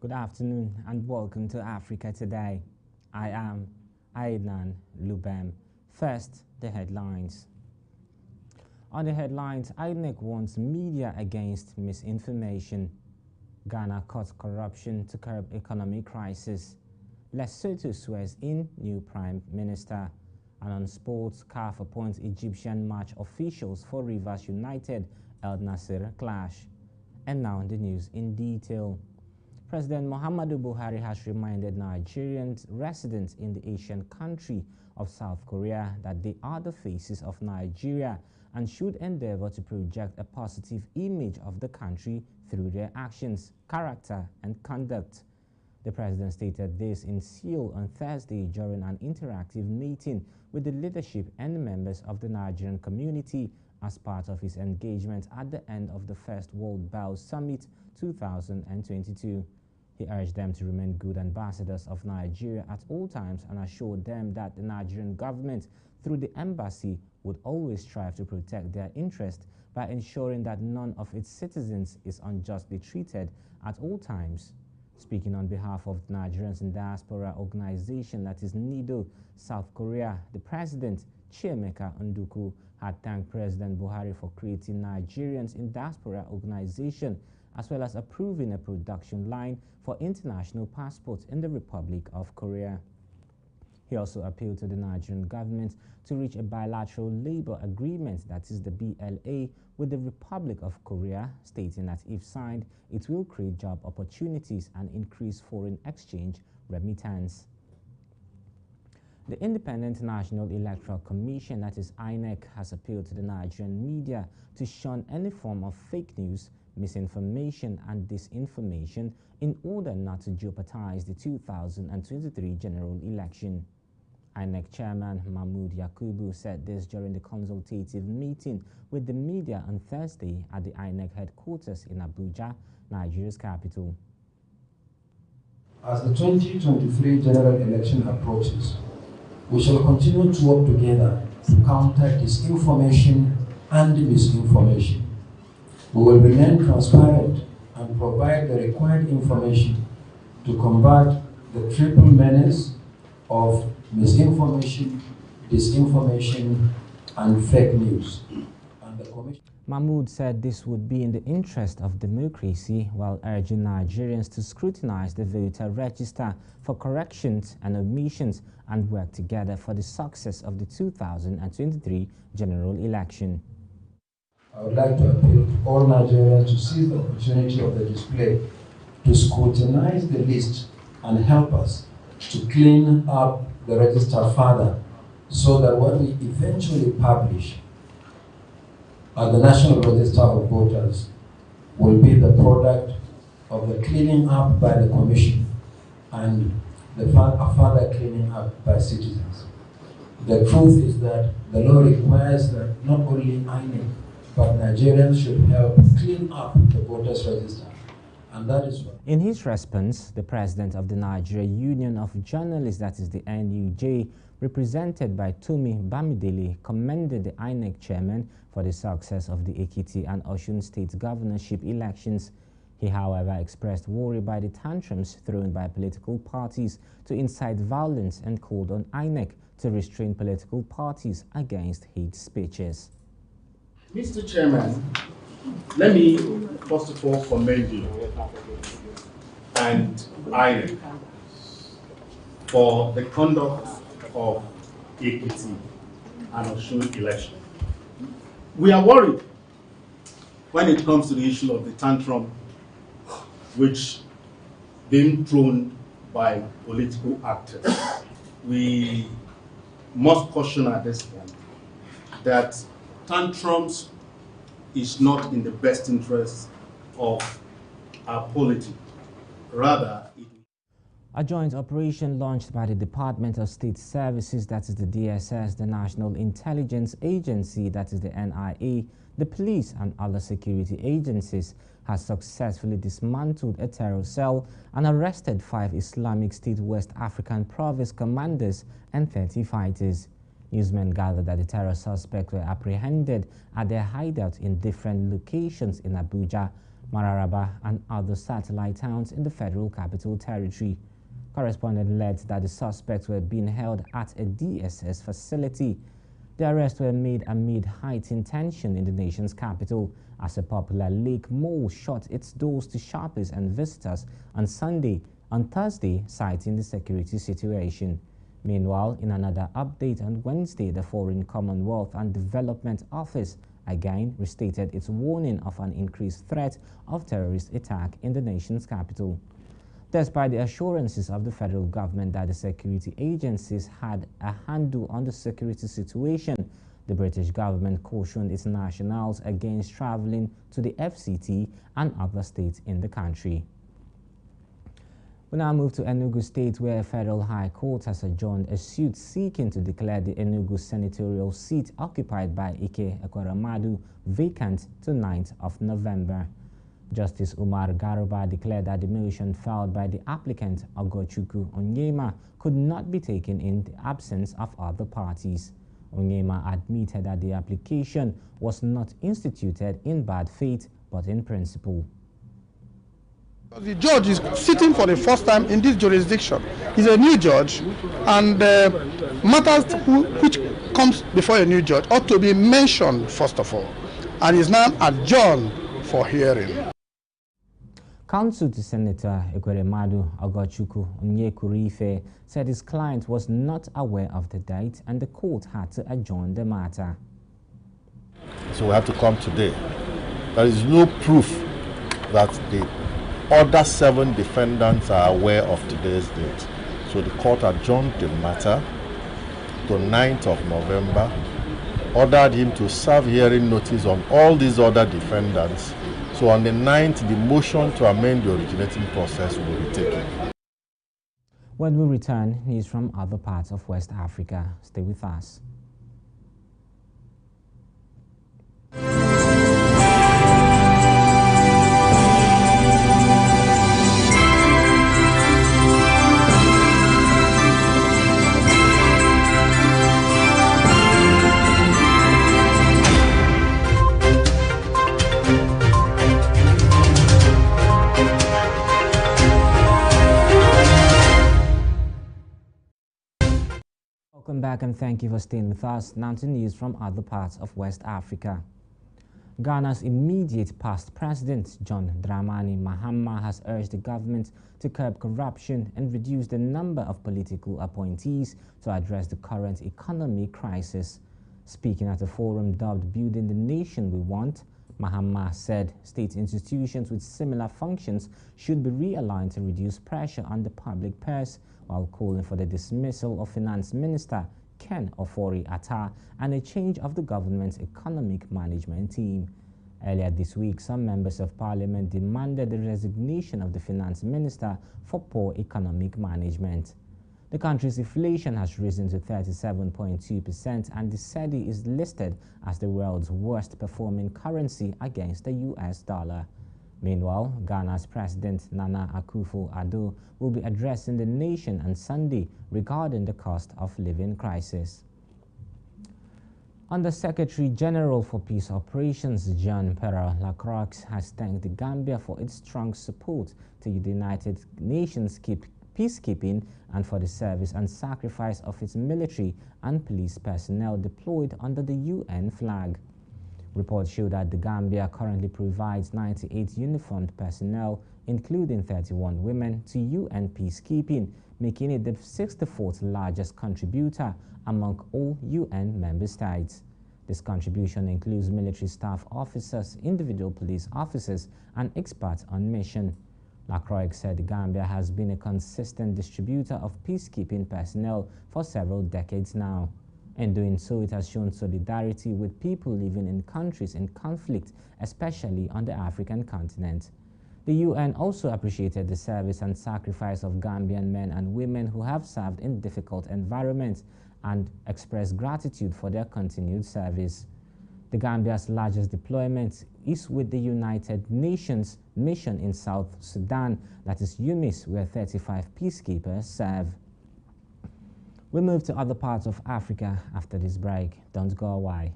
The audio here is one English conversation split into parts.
Good afternoon and welcome to Africa Today. I am Aidnan Lubem. First, the headlines. On the headlines, INEC warns media against misinformation. Ghana cuts corruption to curb economic crisis. Lesotho swears in new prime minister. And on sports, CAF appoints Egyptian match officials for Rivers United El Nasser clash. And now the news in detail. President Muhammadu Buhari has reminded Nigerians residents in the Asian country of South Korea that they are the faces of Nigeria and should endeavor to project a positive image of the country through their actions, character, and conduct. The president stated this in Seoul on Thursday during an interactive meeting with the leadership and members of the Nigerian community as part of his engagement at the end of the First World Bell Summit 2022. He urged them to remain good ambassadors of Nigeria at all times and assured them that the Nigerian government, through the embassy, would always strive to protect their interests by ensuring that none of its citizens is unjustly treated at all times. Speaking on behalf of the Nigerians in Diaspora organization, that is NIDO, South Korea, the president, Chiemeka Nduku, had thanked President Buhari for creating Nigerians in Diaspora organization as well as approving a production line for international passports in the Republic of Korea. He also appealed to the Nigerian government to reach a bilateral labor agreement, that is the BLA, with the Republic of Korea, stating that if signed, it will create job opportunities and increase foreign exchange remittance. The Independent National Electoral Commission, that is INEC, has appealed to the Nigerian media to shun any form of fake news, misinformation and disinformation in order not to jeopardize the 2023 general election. INEC Chairman Mahmood Yakubu said this during the consultative meeting with the media on Thursday at the INEC headquarters in Abuja, Nigeria's capital. As the 2023 general election approaches, we shall continue to work together to counter disinformation and misinformation. We will remain transparent and provide the required information to combat the triple menace of misinformation, disinformation, and fake news. Mahmood said this would be in the interest of democracy while urging Nigerians to scrutinize the voter register for corrections and omissions and work together for the success of the 2023 general election. I would like to appeal to all Nigerians to seize the opportunity of the display to scrutinize the list and help us to clean up the register further so that what we eventually publish at the National Register of Voters will be the product of the cleaning up by the Commission and the further cleaning up by citizens. The truth is that the law requires that not only INEC, but Nigerians should help clean up the voters register. And that is what. In his response, the president of the Nigeria Union of Journalists, that is the NUJ, represented by Tomi Bamidele, commended the INEC chairman for the success of the Ekiti and Osun state governorship elections. He, however, expressed worry by the tantrums thrown by political parties to incite violence and called on INEC to restrain political parties against hate speeches. Mr. Chairman, let me first of all commend you and INEC for the conduct of Ekiti and Osun election. We are worried when it comes to the issue of the tantrum which being thrown by political actors. We must caution at this point that tantrums is not in the best interest of our polity. Rather, a joint operation launched by the Department of State Services, that is the DSS, the National Intelligence Agency, that is the NIA, the police and other security agencies, has successfully dismantled a terror cell and arrested 5 Islamic State West African province commanders and 30 fighters. Newsmen gathered that the terror suspects were apprehended at their hideout in different locations in Abuja, Mararaba, and other satellite towns in the Federal Capital Territory. Correspondent alleged that the suspects were being held at a DSS facility. The arrests were made amid heightened tension in the nation's capital as a popular Lake Mall shut its doors to shoppers and visitors on Thursday, citing the security situation. Meanwhile, in another update on Wednesday, the Foreign Commonwealth and Development Office again restated its warning of an increased threat of terrorist attack in the nation's capital. Despite the assurances of the federal government that the security agencies had a handle on the security situation, the British government cautioned its nationals against traveling to the FCT and other states in the country. We now move to Enugu State, where a federal high court has adjourned a suit seeking to declare the Enugu senatorial seat occupied by Ike Ekweremadu vacant to 9th of November. Justice Umar Garuba declared that the motion filed by the applicant Ogochukwu Onyema could not be taken in the absence of other parties. Onyema admitted that the application was not instituted in bad faith but in principle. The judge is sitting for the first time in this jurisdiction. He's a new judge, and matters which comes before a new judge ought to be mentioned first of all, and is now adjourned for hearing. Counsel to Senator Ekweremadu Ogochukwu Onyekurife said his client was not aware of the date and the court had to adjourn the matter. So we have to come today. There is no proof that the other 7 defendants are aware of today's date. So the court adjourned the matter to 9th of November, ordered him to serve hearing notice on all these other defendants. So on the 9th, the motion to amend the originating process will be taken. When we return, news from other parts of West Africa. Stay with us. Welcome back and thank you for staying with us. Now to news from other parts of West Africa. Ghana's immediate past president, John Dramani Mahama, has urged the government to curb corruption and reduce the number of political appointees to address the current economic crisis. Speaking at a forum dubbed Building the Nation We Want, Mahama said state institutions with similar functions should be realigned to reduce pressure on the public purse, while calling for the dismissal of Finance Minister Ken Ofori-Atta and a change of the government's economic management team. Earlier this week, some members of parliament demanded the resignation of the Finance Minister for poor economic management. The country's inflation has risen to 37.2%, and the cedi is listed as the world's worst performing currency against the US dollar. Meanwhile, Ghana's President Nana Akufo-Addo will be addressing the nation on Sunday regarding the cost of living crisis. Under Secretary General for Peace Operations Jean-Pierre Lacroix has thanked the Gambia for its strong support to the United Nations peacekeeping and for the service and sacrifice of its military and police personnel deployed under the UN flag. Reports show that the Gambia currently provides 98 uniformed personnel, including 31 women, to UN peacekeeping, making it the 64th largest contributor among all UN member states. This contribution includes military staff officers, individual police officers, and experts on mission. Lacroix said the Gambia has been a consistent distributor of peacekeeping personnel for several decades now. In doing so, it has shown solidarity with people living in countries in conflict, especially on the African continent. The UN also appreciated the service and sacrifice of Gambian men and women who have served in difficult environments and expressed gratitude for their continued service. The Gambia's largest deployment is with the United Nations mission in South Sudan, that is UNMISS, where 35 peacekeepers serve. We move to other parts of Africa after this break. Don't go away.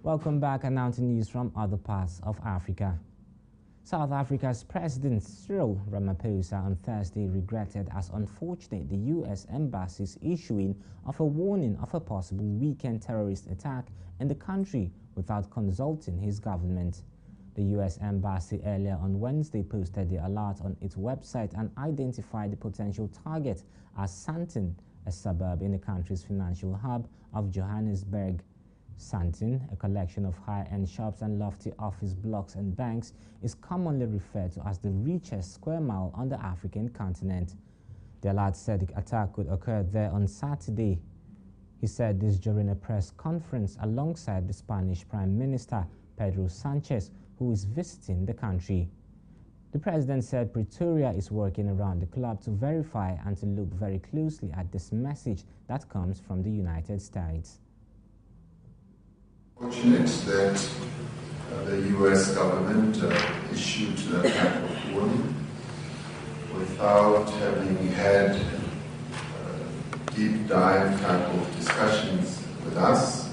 Welcome back, and now to news from other parts of Africa. South Africa's President Cyril Ramaphosa on Thursday regretted as unfortunate the U.S. Embassy's issuing of a warning of a possible weekend terrorist attack in the country without consulting his government. The U.S. Embassy earlier on Wednesday posted the alert on its website and identified the potential target as Sandton, a suburb in the country's financial hub of Johannesburg. Sandton, a collection of high-end shops and lofty office blocks and banks, is commonly referred to as the richest square mile on the African continent. The alert said the attack could occur there on Saturday. He said this during a press conference alongside the Spanish Prime Minister Pedro Sanchez, who is visiting the country. The president said Pretoria is working around the clock to verify and to look very closely at this message that comes from the United States. Fortunate that the U.S. government issued that type of warning without having had deep dive type of discussions with us,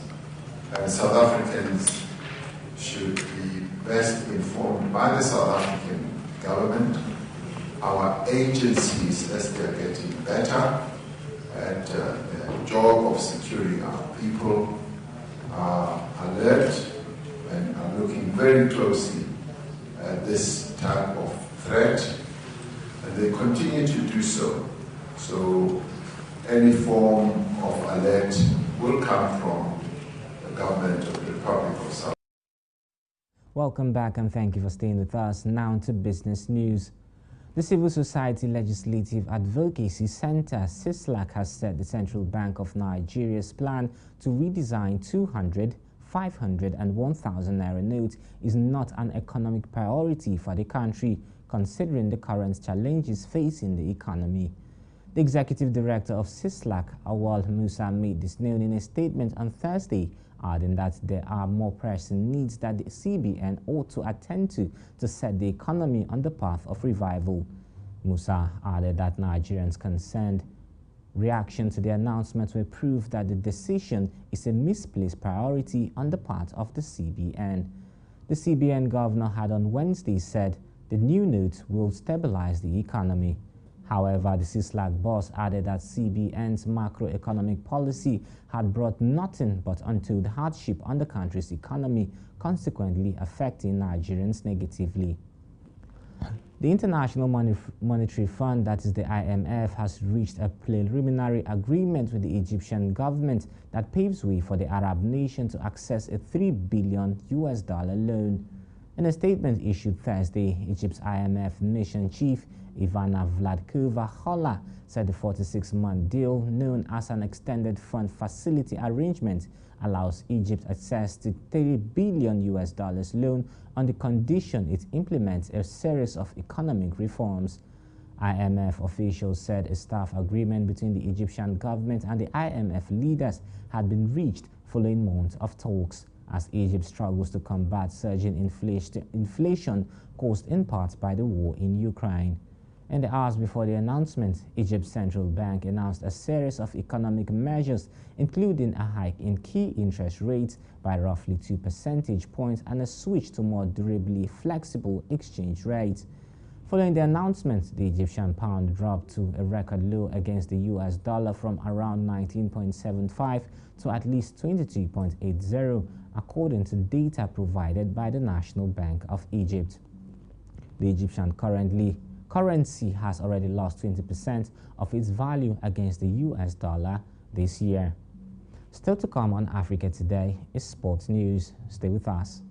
and South Africans should be best informed by the South African government, our agencies as they are getting better at their job of securing our people, are alert and are looking very closely at this type of threat, and they continue to do so. So any form of alert will come from the government of the Republic of South Africa. Welcome back, and thank you for staying with us. Now to business news. The Civil Society Legislative Advocacy Center, CISLAC, has said the Central Bank of Nigeria's plan to redesign 200, 500 and 1,000 naira notes is not an economic priority for the country, considering the current challenges facing the economy. The executive director of CISLAC, Awal Musa, made this known in a statement on Thursday, adding that there are more pressing needs that the CBN ought to attend to set the economy on the path of revival. Musa added that Nigerians' concerned reaction to the announcement will prove that the decision is a misplaced priority on the part of the CBN. The CBN governor had on Wednesday said the new notes will stabilize the economy. However, the CISLAC boss added that CBN's macroeconomic policy had brought nothing but untold hardship on the country's economy, consequently affecting Nigerians negatively. The International Monetary Fund, that is the IMF, has reached a preliminary agreement with the Egyptian government that paves way for the Arab nation to access a $3 billion loan. In a statement issued Thursday, Egypt's IMF mission chief Ivana Vladkova-Hola said the 46-month deal, known as an extended fund facility arrangement, allows Egypt access to $30 billion loan on the condition it implements a series of economic reforms. IMF officials said a staff agreement between the Egyptian government and the IMF leaders had been reached following months of talks, as Egypt struggles to combat surging inflation caused in part by the war in Ukraine. In the hours before the announcement, Egypt's central bank announced a series of economic measures, including a hike in key interest rates by roughly 2 percentage points and a switch to more durably flexible exchange rates. Following the announcement, the Egyptian pound dropped to a record low against the US dollar from around 19.75 to at least 22.80, according to data provided by the National Bank of Egypt. The Egyptian currency has already lost 20% of its value against the US dollar this year. Still to come on Africa Today is sports news. Stay with us.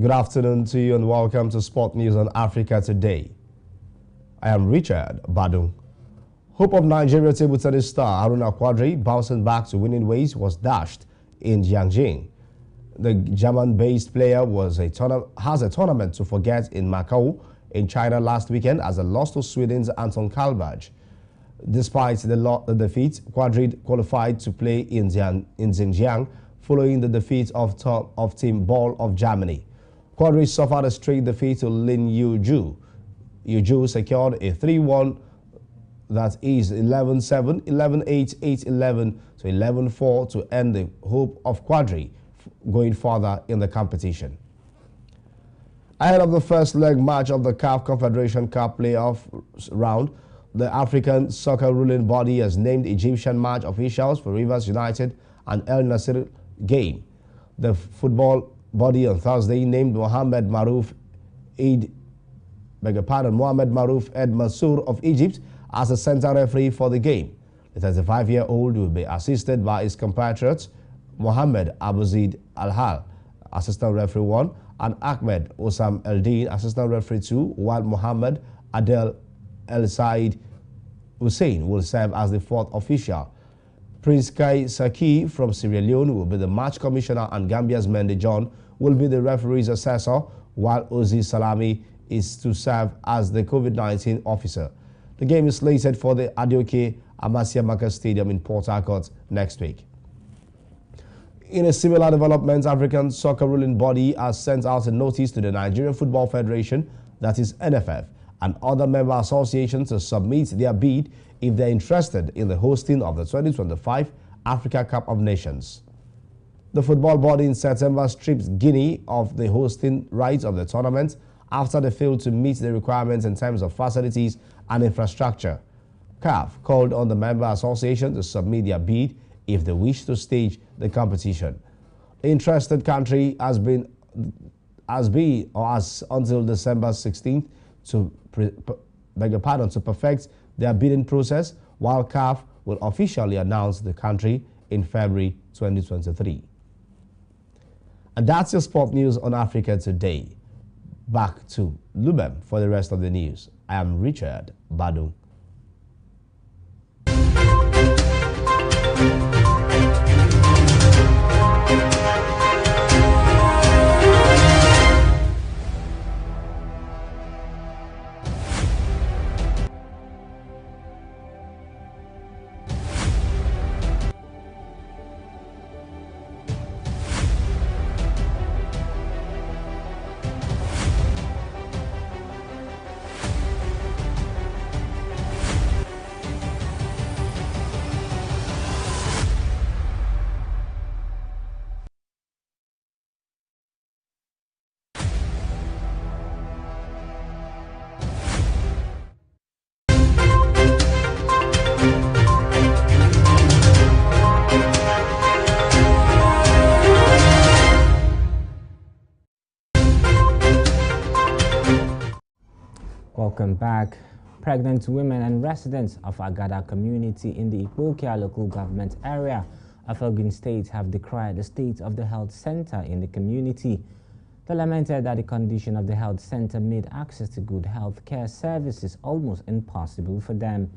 Good afternoon to you and welcome to Sport News on Africa Today. I am Richard Badung. Hope of Nigeria table tennis star Haruna Quadri bouncing back to winning ways was dashed in Jiangxing. The German-based player has a tournament to forget in Macau in China last weekend as a loss to Sweden's Anton Kalbach. Despite the defeat, Quadri qualified to play in Xinjiang following the defeat of Team Ball of Germany. Quadri suffered a straight defeat to Lin Yuzhu. Yuzhu secured a 3-1, that is 11-7, 11-8, 8-11 to 11-4 to end the hope of Quadri going further in the competition. Ahead of the first leg match of the CAF Confederation Cup playoff round, the African soccer ruling body has named Egyptian match officials for Rivers United and El Nasser game. The football body on Thursday named Mohamed Maruf Ed Mansour of Egypt as the center referee for the game. The 35-year-old will be assisted by his compatriots Mohamed Abuzid Al-Hal, assistant referee 1, and Ahmed Osam Eldin, assistant referee 2, while Mohamed Adel El Said Hussein will serve as the 4th official. Prince Kai Saki from Sierra Leone will be the match commissioner and Gambia's Mendy John will be the referee's assessor, while Ozi Salami is to serve as the COVID-19 officer. The game is slated for the Adeoke Amasia Maka Stadium in Port Harcourt next week. In a similar development, African soccer ruling body has sent out a notice to the Nigerian Football Federation, that is NFF, and other member associations to submit their bid if they're interested in the hosting of the 2025 Africa Cup of Nations. The football body in September stripped Guinea of the hosting rights of the tournament after they failed to meet the requirements in terms of facilities and infrastructure. CAF called on the member association to submit their bid if they wish to stage the competition. The interested country has until December 16th to perfect their bidding process, while CAF will officially announce the country in February 2023. And that's your sport news on Africa Today. Back to Lubem for the rest of the news. I am Richard Badung. Welcome back. Pregnant women and residents of Agada community in the Ipokia local government area of Ogun State have decried the state of the health center in the community. They lamented that the condition of the health center made access to good health care services almost impossible for them.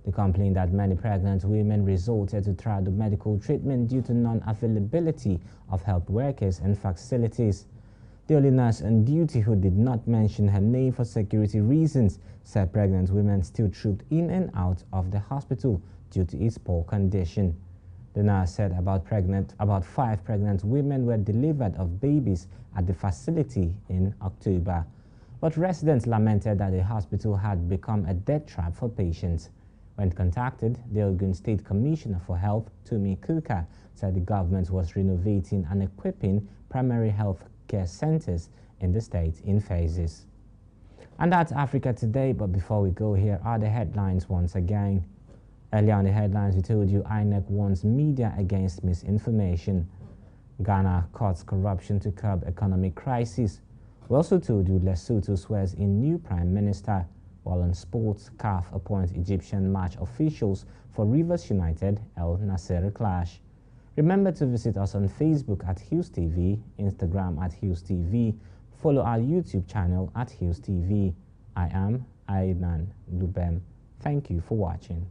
They complained that many pregnant women resorted to trial medical treatment due to non-availability of health workers and facilities. The only nurse on duty, who did not mention her name for security reasons, said pregnant women still trooped in and out of the hospital due to its poor condition. The nurse said about 5 pregnant women were delivered of babies at the facility in October. But residents lamented that the hospital had become a death trap for patients. When contacted, the Ogun State Commissioner for Health, Tumi Kuka, said the government was renovating and equipping primary health care centers in the state in phases. And that's Africa Today, but before we go, here are the headlines once again. Earlier on the headlines, we told you INEC warns media against misinformation. Ghana cuts corruption to curb economic crisis. We also told you Lesotho swears in new prime minister. While on sports, CAF appoints Egyptian match officials for Rivers United El Nasser clash. Remember to visit us on Facebook at Hughes TV, Instagram at Hughes TV, Follow our YouTube channel at Hills TV. I am Aidnan Lubem. Thank you for watching.